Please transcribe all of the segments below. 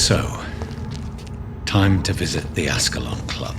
So, time to visit the Ascalon Club.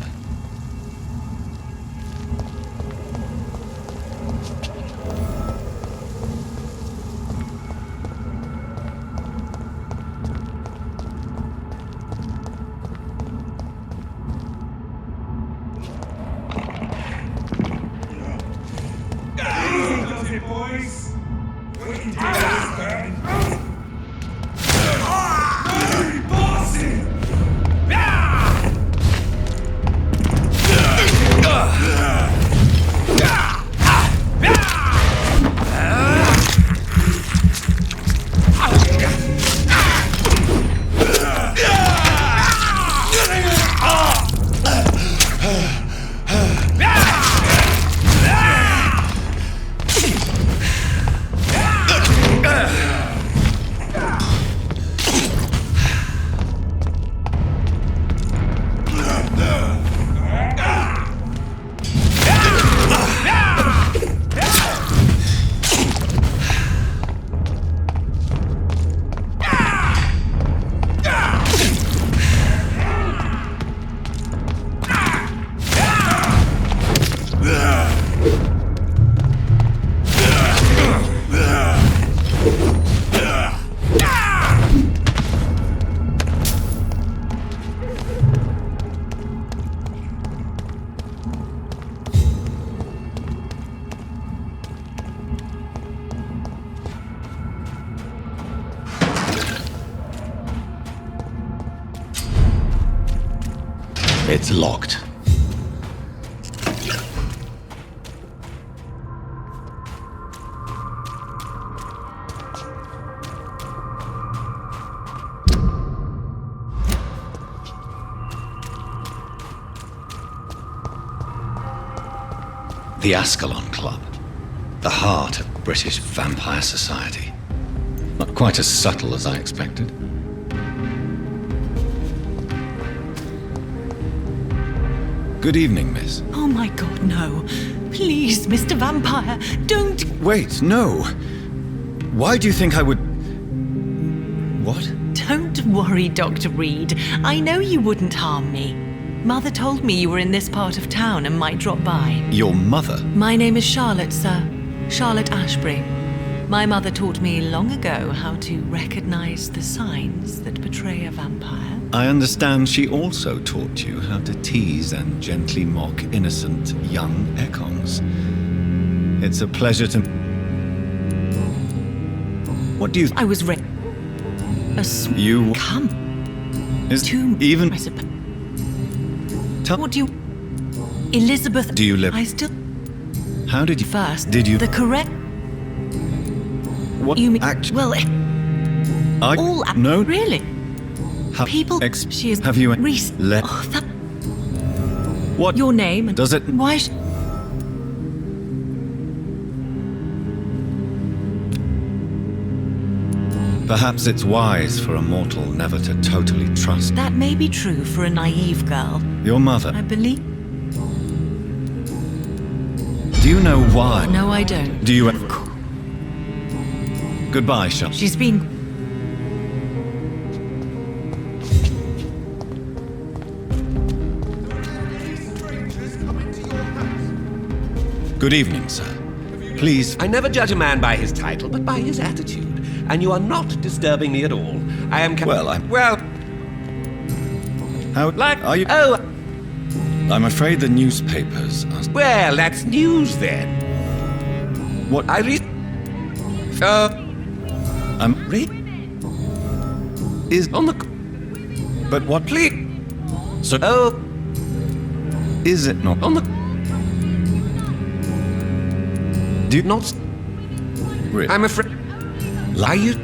It's locked. The Ascalon Club, the heart of British vampire society. Not quite as subtle as I expected. Good evening, miss. Oh my god, no. Please, Mr. Vampire, don't... Wait, no. Why do you think I would... What? Don't worry, Dr. Reid. I know you wouldn't harm me. Mother told me you were in this part of town and might drop by. Your mother? My name is Charlotte, sir. Charlotte Ashbury. My mother taught me long ago how to recognize the signs that betray a vampire. I understand she also taught you how to tease and gently mock innocent young Ekons. It's a pleasure to... What do you... I was ready. You... Come. Is To... even... What do you... Elizabeth... Do you live... I still... How did you... First... Did you... The correct... What... You mean... Act... Well... I... All... No... Really? People... She is... Have you... Reese... Let... Oh, that... What... Your name... Does it... Why... Perhaps it's wise for a mortal never to totally trust. That may be true for a naive girl. Your mother... I believe... Do you know why? No, I don't. Do you... Of course. Goodbye, Charlotte. She's been... Good evening, sir. Please... I never judge a man by his title, but by his attitude. And you are not disturbing me at all. I am... Well, I'm... Well... How... Like... Are you... Oh... I'm afraid the newspapers are... Well, that's news then. What... I read... I'm... Reid... Is... On the... But what... Please... So... Oh... Is it not... On the... Do you not... Reid... I'm afraid... Lie you...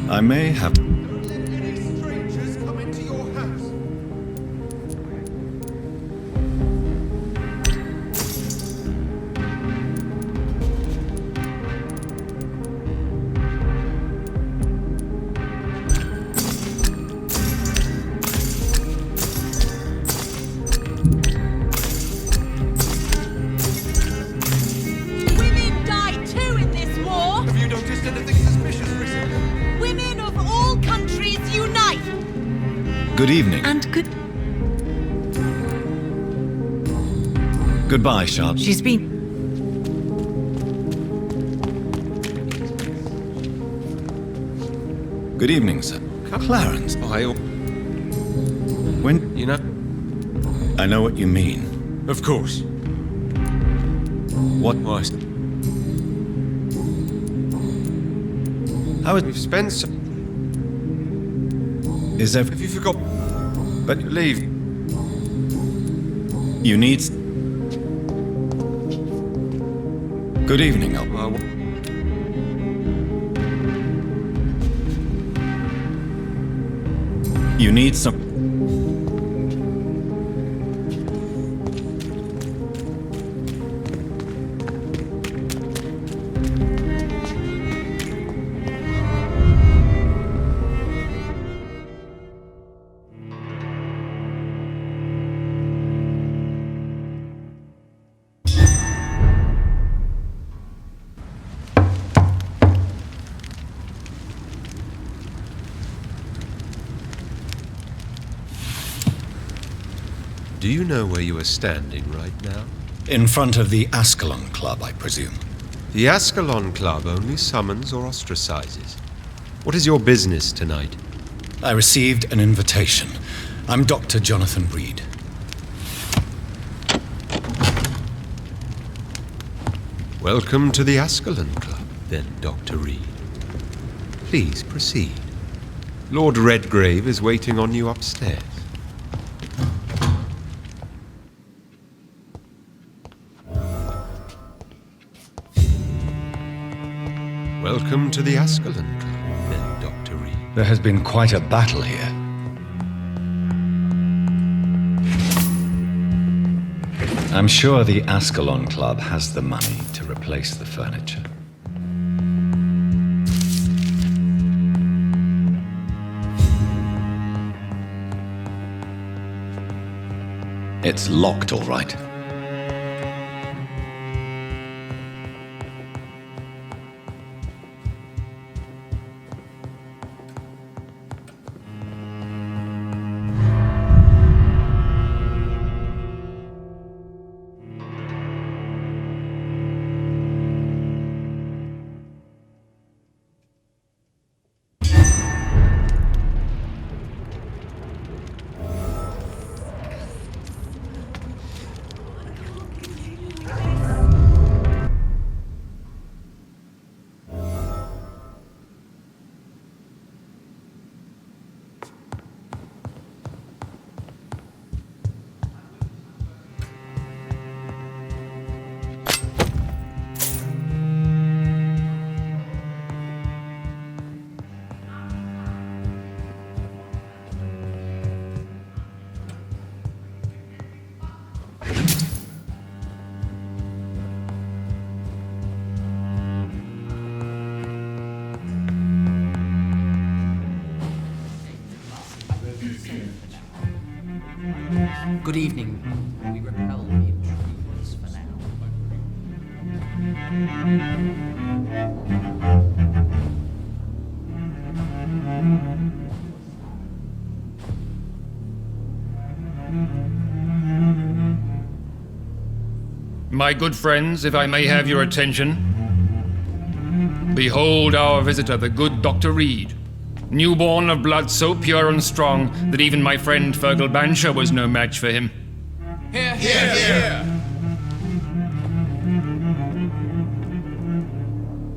I may have... Any strangers come into your house? Women die too in this war! Have you noticed anything suspicious recently? Women of all Good evening. And Goodbye, Charlotte. she's been... Good evening, sir. Clarence. When... You know? I know what you mean. Of course. What... How We've spent some... is Have you forgot... But Leave. you need... Good evening, You need some... Do you know where you are standing right now? In front of the Ascalon Club, I presume. The Ascalon Club only summons or ostracizes. What is your business tonight? I received an invitation. I'm Dr. Jonathan Reid. Welcome to the Ascalon Club, then, Dr. Reid. Please proceed. Lord Redgrave is waiting on you upstairs. Welcome to the Ascalon Club, then, Dr. Reid. There has been quite a battle here. I'm sure the Ascalon Club has the money to replace the furniture. It's locked, all right. Good evening. We repel the intruders for now. My good friends, if I may have your attention. Behold our visitor, the good Dr. Reid. Newborn of blood so pure and strong that even my friend Fergal Bansher was no match for him. Here, here, here!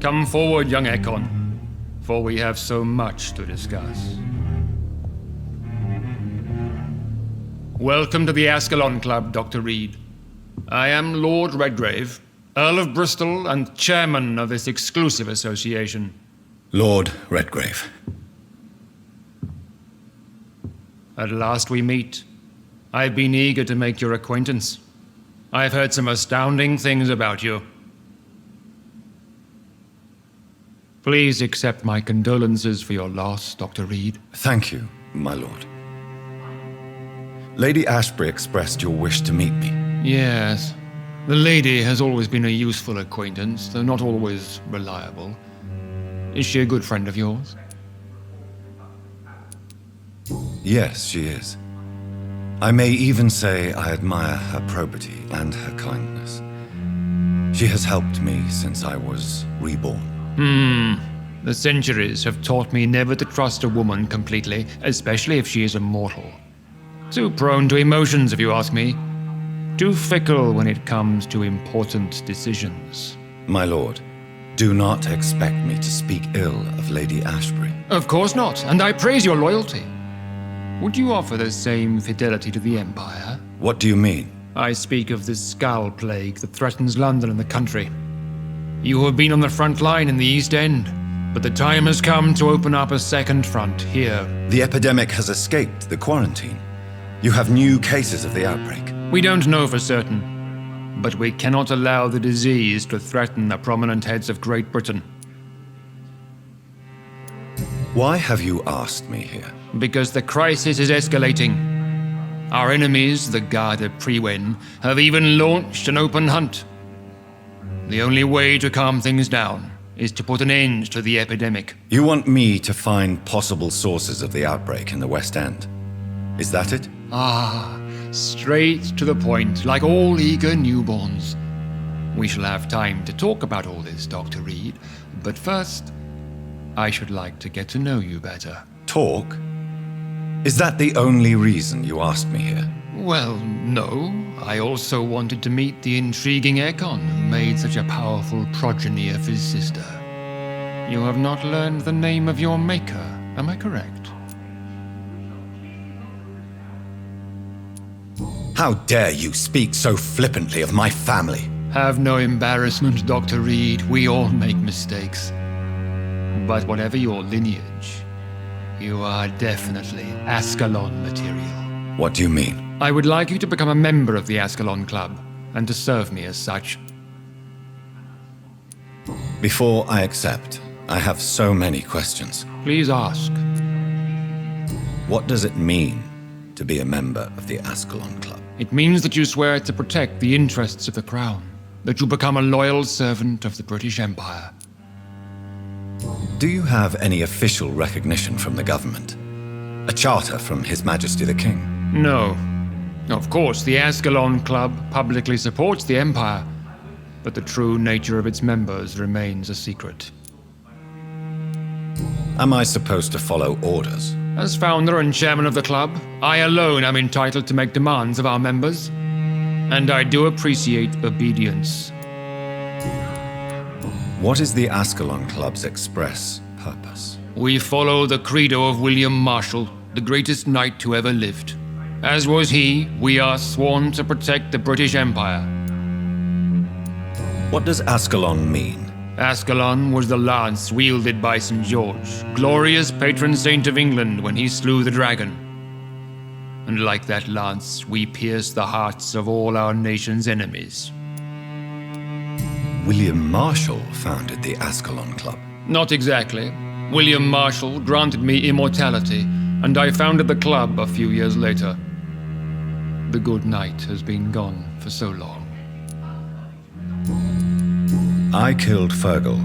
Come forward, young Ekon, for we have so much to discuss. Welcome to the Ascalon Club, Dr. Reid. I am Lord Redgrave, Earl of Bristol and chairman of this exclusive association. Lord Redgrave. At last we meet. I've been eager to make your acquaintance. I've heard some astounding things about you. Please accept my condolences for your loss, Dr. Reid. Thank you, my lord. Lady Ashbury expressed your wish to meet me. Yes. The lady has always been a useful acquaintance, though not always reliable. Is she a good friend of yours? Yes, she is. I may even say I admire her probity and her kindness. She has helped me since I was reborn. The centuries have taught me never to trust a woman completely, especially if she is a mortal. Too prone to emotions, if you ask me. Too fickle when it comes to important decisions. My lord, do not expect me to speak ill of Lady Ashbury. Of course not, and I praise your loyalty. Would you offer the same fidelity to the Empire? What do you mean? I speak of the Skull Plague that threatens London and the country. You have been on the front line in the East End, but the time has come to open up a second front here. The epidemic has escaped the quarantine. You have new cases of the outbreak. We don't know for certain, but we cannot allow the disease to threaten the prominent heads of Great Britain. Why have you asked me here? Because the crisis is escalating. Our enemies, the Garda Priwen, have even launched an open hunt. The only way to calm things down is to put an end to the epidemic. You want me to find possible sources of the outbreak in the West End? Is that it? Straight to the point, like all eager newborns. We shall have time to talk about all this, Dr. Reid, but first, I should like to get to know you better. Talk? Is that the only reason you asked me here? Well, no. I also wanted to meet the intriguing Ekon who made such a powerful progeny of his sister. You have not learned the name of your maker, am I correct? How dare you speak so flippantly of my family? Have no embarrassment, Dr. Reid. We all make mistakes. But whatever your lineage, you are definitely Ascalon material. What do you mean? I would like you to become a member of the Ascalon Club, and to serve me as such. Before I accept, I have so many questions. Please ask. What does it mean to be a member of the Ascalon Club? It means that you swear to protect the interests of the Crown, that you become a loyal servant of the British Empire. Do you have any official recognition from the government? A charter from His Majesty the King? No. Of course, the Ascalon Club publicly supports the Empire, but the true nature of its members remains a secret. Am I supposed to follow orders? As founder and chairman of the club, I alone am entitled to make demands of our members, and I do appreciate obedience. What is the Ascalon Club's express purpose? We follow the credo of William Marshall, the greatest knight who ever lived. As was he, we are sworn to protect the British Empire. What does Ascalon mean? Ascalon was the lance wielded by St. George, glorious patron saint of England when he slew the dragon. And like that lance, we pierce the hearts of all our nation's enemies. William Marshall founded the Ascalon Club. Not exactly. William Marshall granted me immortality, and I founded the club a few years later. The good knight has been gone for so long. I killed Fergal,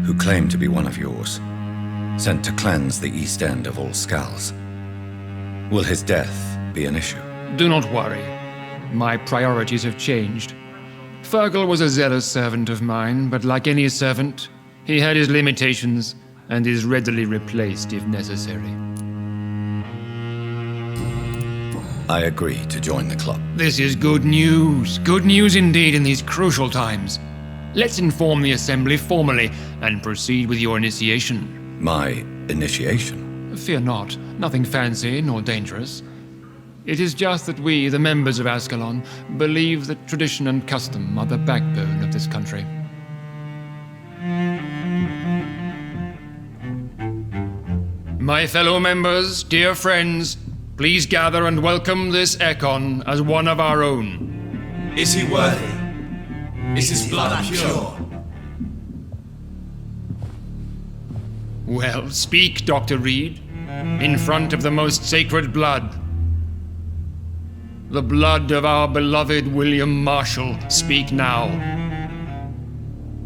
who claimed to be one of yours, sent to cleanse the East End of all skulls. Will his death be an issue? Do not worry. My priorities have changed. Fergal was a zealous servant of mine, but like any servant, he had his limitations and is readily replaced if necessary. I agree to join the club. This is good news. Good news indeed in these crucial times. Let's inform the Assembly formally and proceed with your initiation. My initiation? Fear not. Nothing fancy nor dangerous. It is just that we, the members of Ascalon, believe that tradition and custom are the backbone of this country. My fellow members, dear friends, please gather and welcome this Ekon as one of our own. Is he worthy? Is his blood pure? Well, speak, Dr. Reid, in front of the most sacred blood. The blood of our beloved William Marshall, speak now.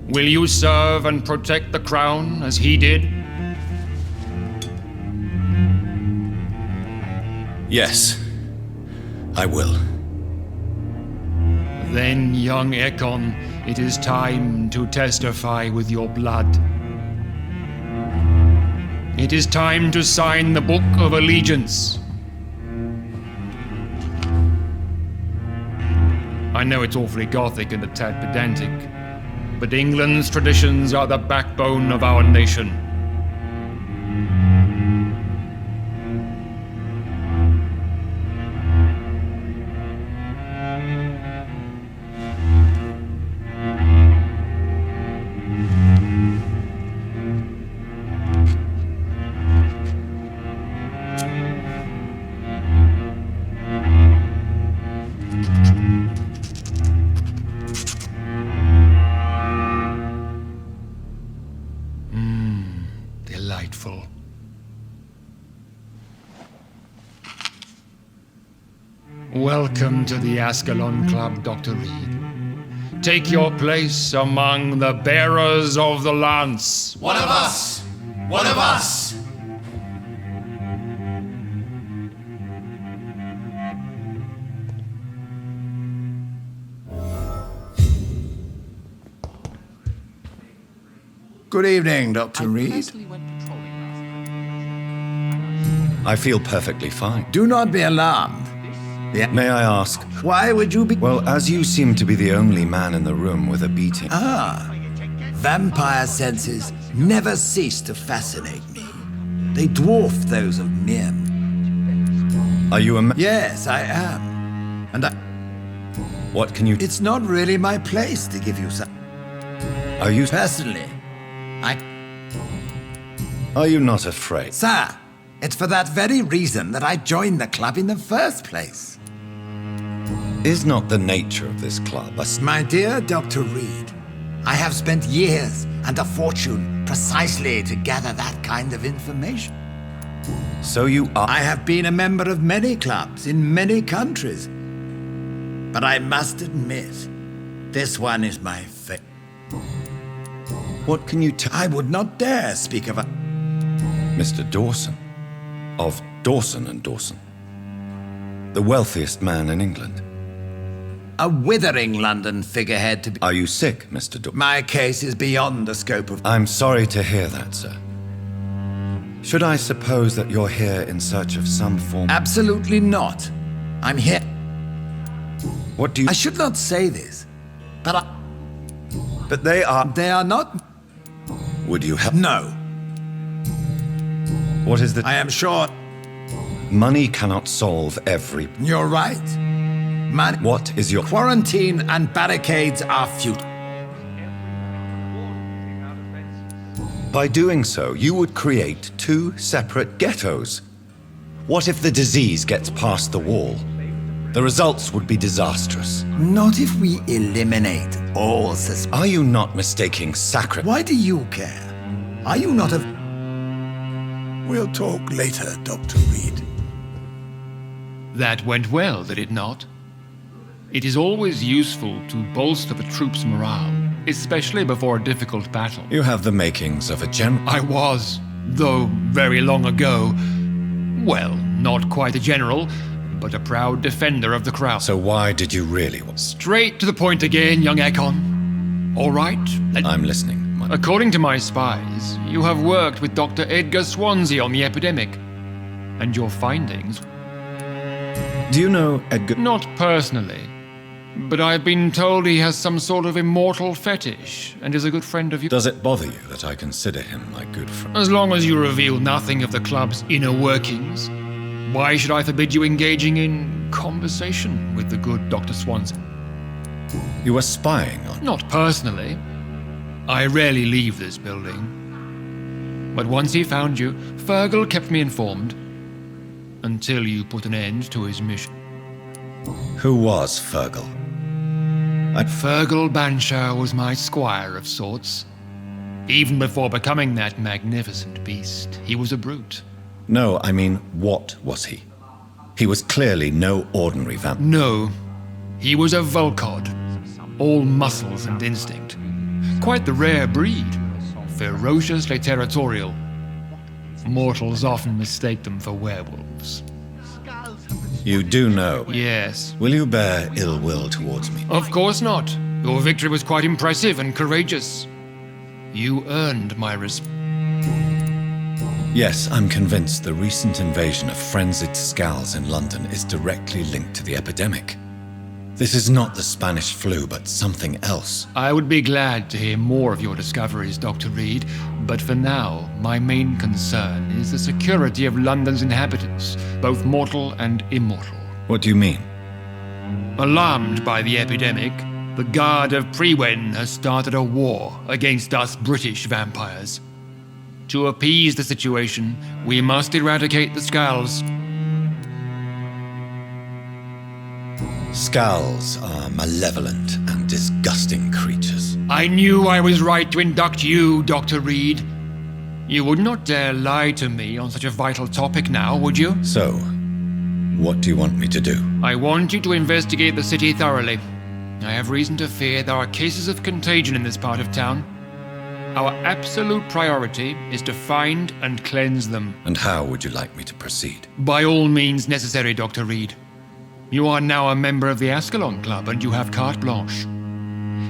Will you serve and protect the crown as he did? Yes, I will. Then, young Ekon, it is time to testify with your blood. It is time to sign the Book of Allegiance. I know it's awfully gothic and a tad pedantic, but England's traditions are the backbone of our nation. Delightful. Welcome to the Ascalon Club, Dr. Reid. Take your place among the bearers of the lance. One of us! One of us! Good evening, Dr. Reid. I feel perfectly fine. Do not be alarmed. May I ask? Why would you be... Well, as you seem to be the only man in the room with a beating. Vampire senses never cease to fascinate me. They dwarf those of men. Are you a Yes, I am. And What can you... it's not really my place to give you some... Are you... Personally, Are you not afraid? Sir, it's for that very reason that I joined the club in the first place. Is not the nature of this club My dear Dr. Reid, I have spent years and a fortune precisely to gather that kind of information. So you are... I have been a member of many clubs in many countries. But I must admit, this one is my favorite. What can you tell... I would not dare speak of a... Mr. Dawson, of Dawson and Dawson, the wealthiest man in England. A withering London figurehead to be... Are you sick, Mr. Dawson? My case is beyond the scope of... I'm sorry to hear that, sir. Should I suppose that you're here in search of some form... Absolutely not. I'm here... What do you... I should not say this, but But they are... They are not... Would you help? No. What is the... I am sure... Money cannot solve every... You're right. What is your... Quarantine and barricades are futile. By doing so, you would create two separate ghettos. What if the disease gets past the wall? The results would be disastrous. Not if we eliminate all suspicion. Are you not mistaking sacrifice? Why do you care? Are you not a... We'll talk later, Dr. Reid. That went well, did it not? It is always useful to bolster the troops' morale, especially before a difficult battle. You have the makings of a general. I was, though very long ago, well, not quite a general, but a proud defender of the crown. So why did you really... Straight to the point again, young Ekon. All right? I'm listening. According to my spies, you have worked with Dr. Edgar Swansea on the epidemic. And your findings... Do you know Edgar? Not personally, but I've been told he has some sort of immortal fetish and is a good friend of yours. Does it bother you that I consider him my good friend? As long as you reveal nothing of the club's inner workings, why should I forbid you engaging in conversation with the good Dr. Swansea? You were spying on... Not personally. I rarely leave this building. But once he found you, Fergal kept me informed. Until you put an end to his mission. Who was Fergal? Fergal Banshaw was my squire of sorts. Even before becoming that magnificent beast, he was a brute. No, I mean, what was he? He was clearly no ordinary vampire. No, he was a Volcod, all muscles and instinct. Quite the rare breed, ferociously territorial. Mortals often mistake them for werewolves. You do know. Yes. Will you bear ill will towards me? Of course not. Your victory was quite impressive and courageous. You earned my respect. Yes, I'm convinced the recent invasion of frenzied scowls in London is directly linked to the epidemic. This is not the Spanish flu, but something else. I would be glad to hear more of your discoveries, Dr. Reid, but for now, my main concern is the security of London's inhabitants, both mortal and immortal. What do you mean? Alarmed by the epidemic, the Guard of Prewen has started a war against us British vampires. To appease the situation, we must eradicate the Scowls. Scowls are malevolent and disgusting creatures. I knew I was right to induct you, Dr. Reid. You would not dare lie to me on such a vital topic now, would you? So, what do you want me to do? I want you to investigate the city thoroughly. I have reason to fear there are cases of contagion in this part of town. Our absolute priority is to find and cleanse them. And how would you like me to proceed? By all means necessary, Dr. Reid. You are now a member of the Ascalon Club and you have carte blanche.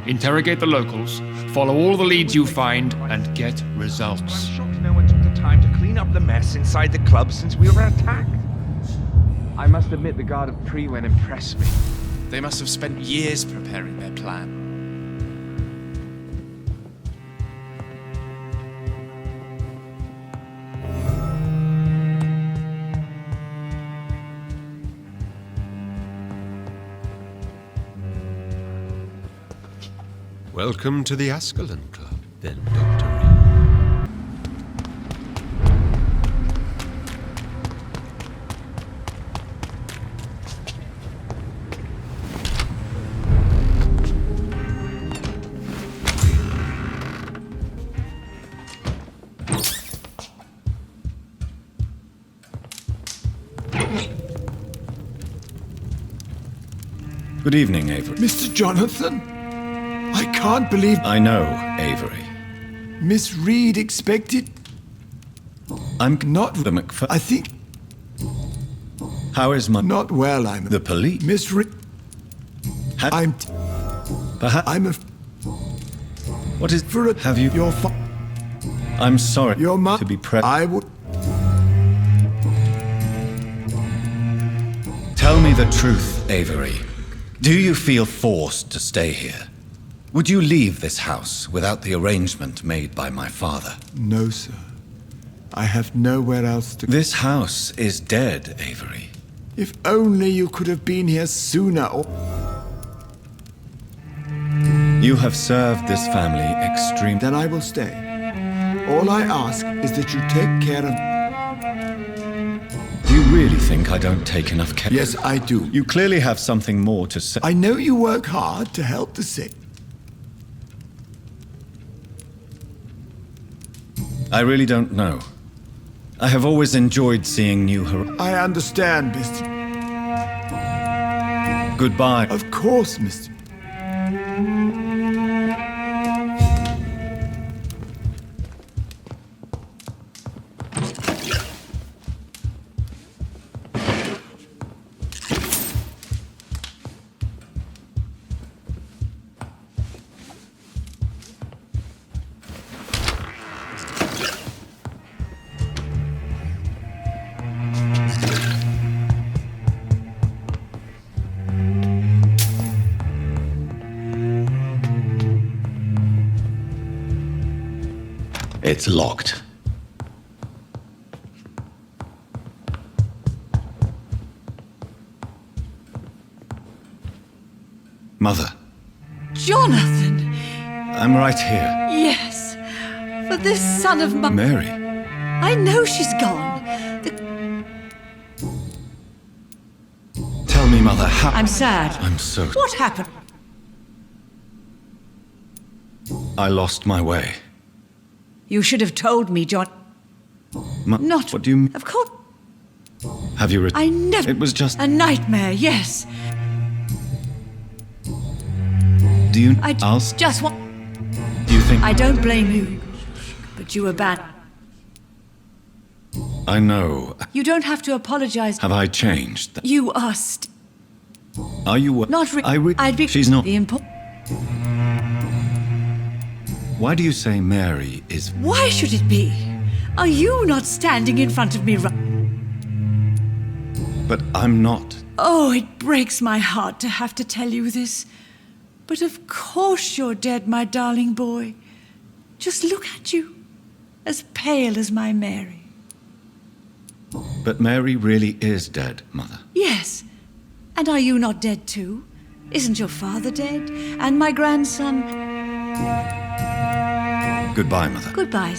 Interrogate the locals, follow all the leads you find, and get results. I'm shocked no one took the time to clean up the mess inside the club since we were attacked. I must admit the Guard of Prewen impressed me. They must have spent years preparing their plan. Welcome to the Ascalon Club, then, Dr. Reid. Good evening, Avery. Mr. Jonathan? I can't believe I know, Avery. Miss Reid expected... I'm Not the McF... I think How is my... not well, I'm... The police? Miss Reid... Ha- I'm... Perhaps... I'm a... What is... For a... Have you... Your I'm sorry Your mom... to be present. I would... Tell me the truth, Avery. Do you feel forced to stay here? Would you leave this house without the arrangement made by my father? No, sir. I have nowhere else to... This house is dead, Avery. If only you could have been here sooner, or... You have served this family extremely... Then I will stay. All I ask is that you take care of... Do you really think I don't take enough care? Yes, I do. You clearly have something more to say. I know you work hard to help the sick. I really don't know. I have always enjoyed seeing new I understand, Mr. Goodbye. Of course, Mr. It's locked. Mother, Jonathan! I'm right here. Yes. For this son of my... Mary, I know she's gone. tell me, Mother, how... I'm sad. I'm so... What happened? I lost my way. You should have told me, John. Not... What do you... Of course. Have you... I never... It was just... A nightmare, yes. Do you... I I'll... just want... Do you think... I don't blame you. But you abandoned... I know. You don't have to apologize. Have I changed? You are Are you... not I'd be... She's not... The Why do you say Mary is... Why should it be? Are you not standing in front of me But I'm not. Oh, it breaks my heart to have to tell you this. But of course you're dead, my darling boy. Just look at you. As pale as my Mary. But Mary really is dead, Mother. Yes. And are you not dead too? Isn't your father dead? And my grandson? Goodbye, Mother. Goodbye.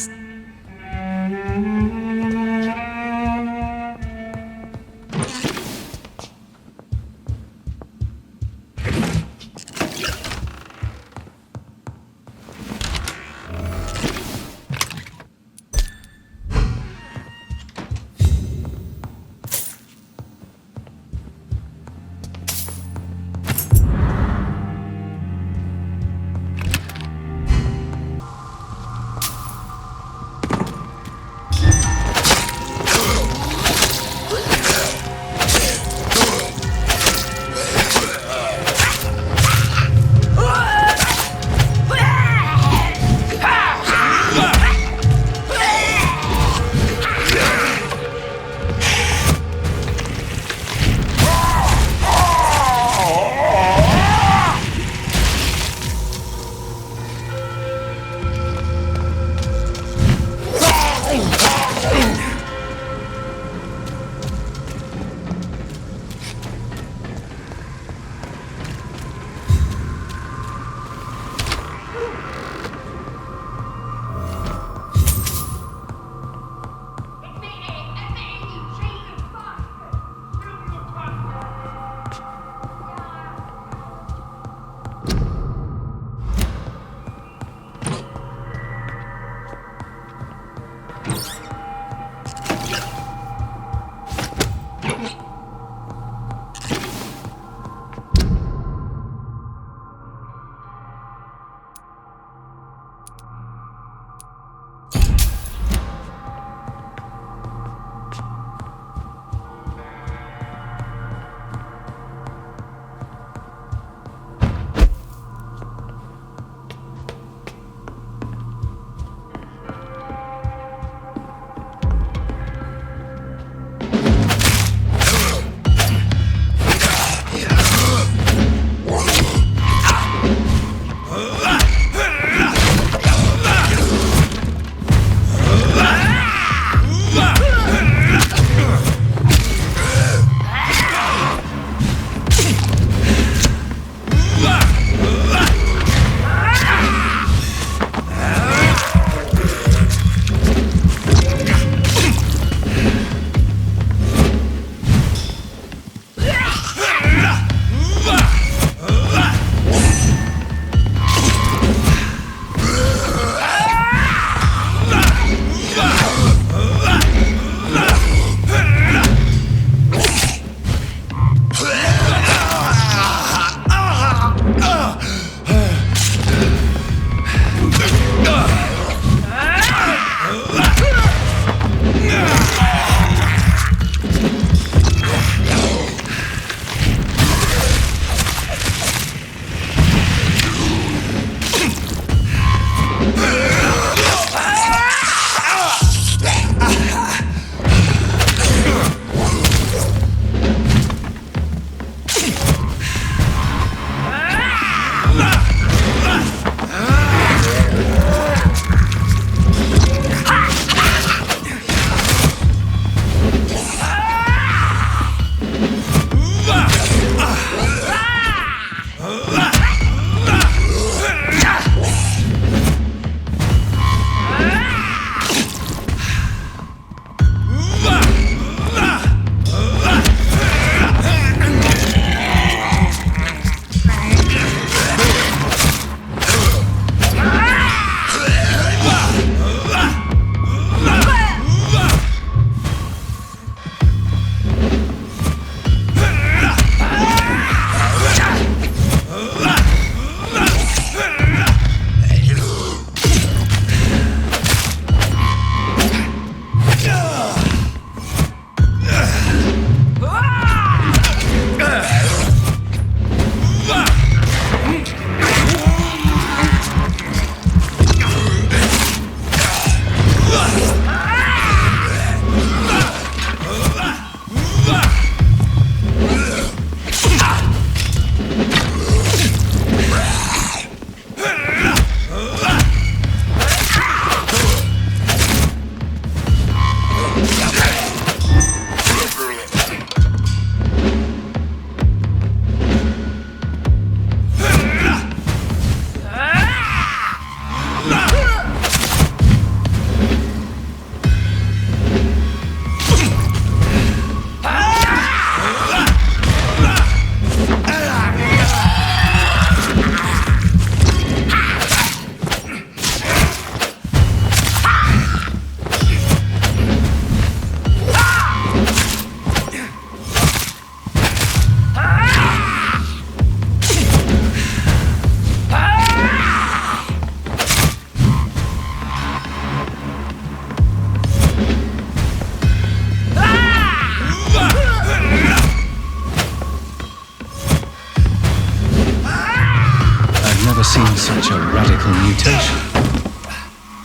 seen such a radical mutation?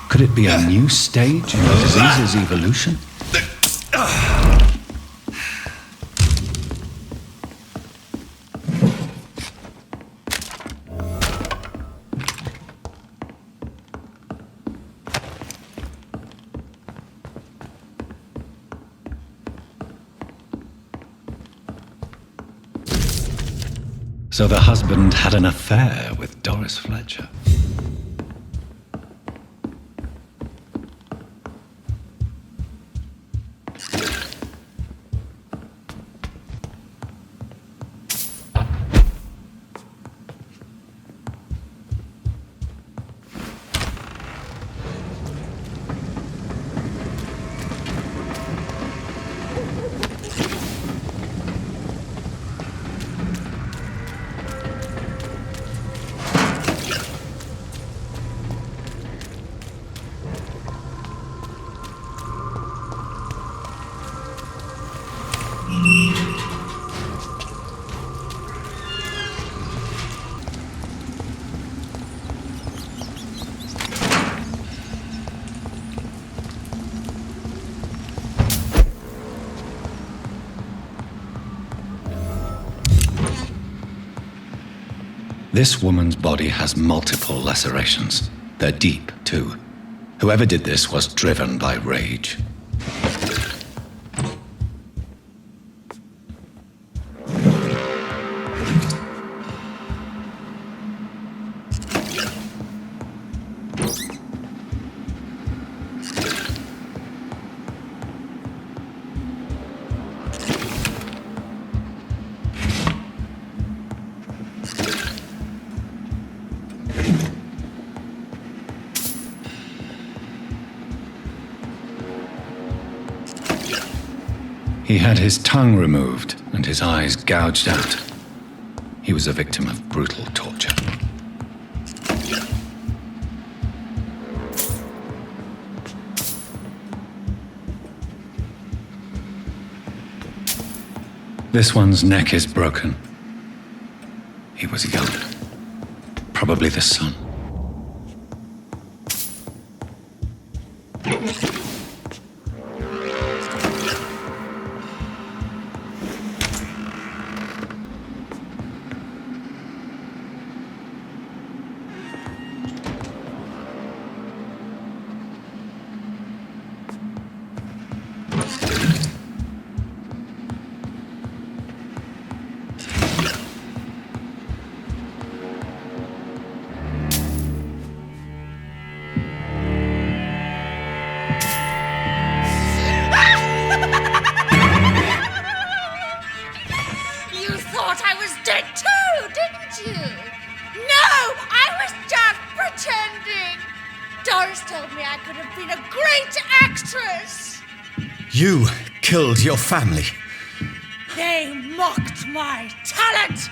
Could it be a new stage in the disease's evolution? So the husband had an affair with Doris Fletcher. This woman's body has multiple lacerations. They're deep, too. Whoever did this was driven by rage. He had his tongue removed and his eyes gouged out. He was a victim of brutal torture. This one's neck is broken. He was young. Probably the son. You killed your family. They mocked my talent!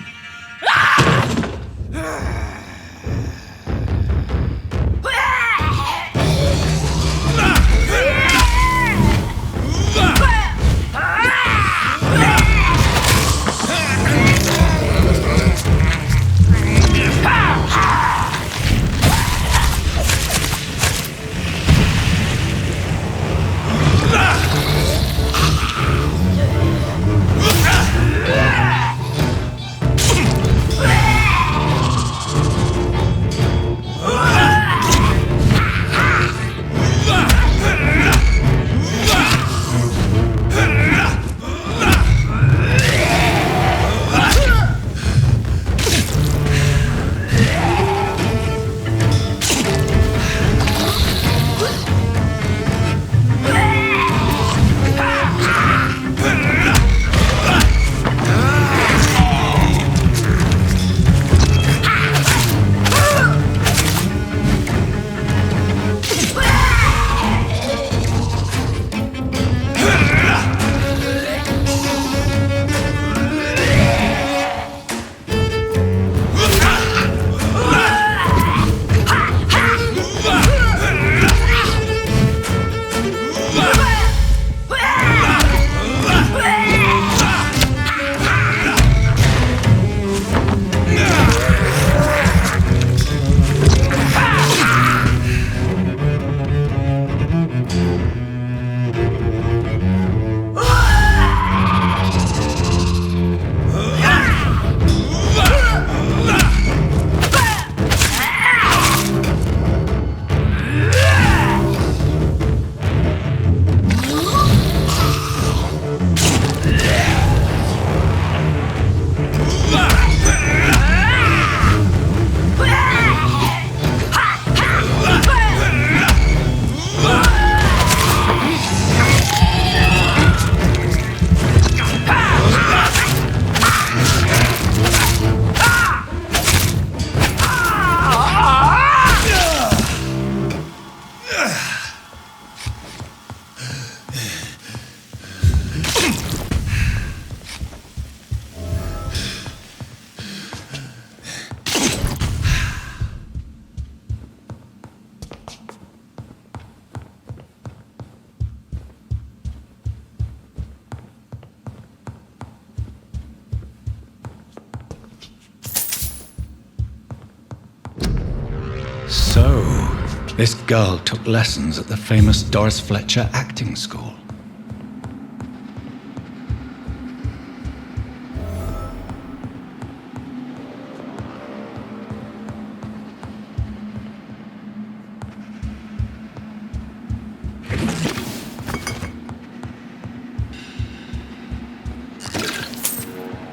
This girl took lessons at the famous Doris Fletcher acting school.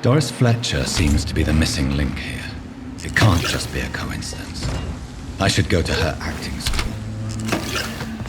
Doris Fletcher seems to be the missing link here. It can't just be a coincidence. I should go to her acting school.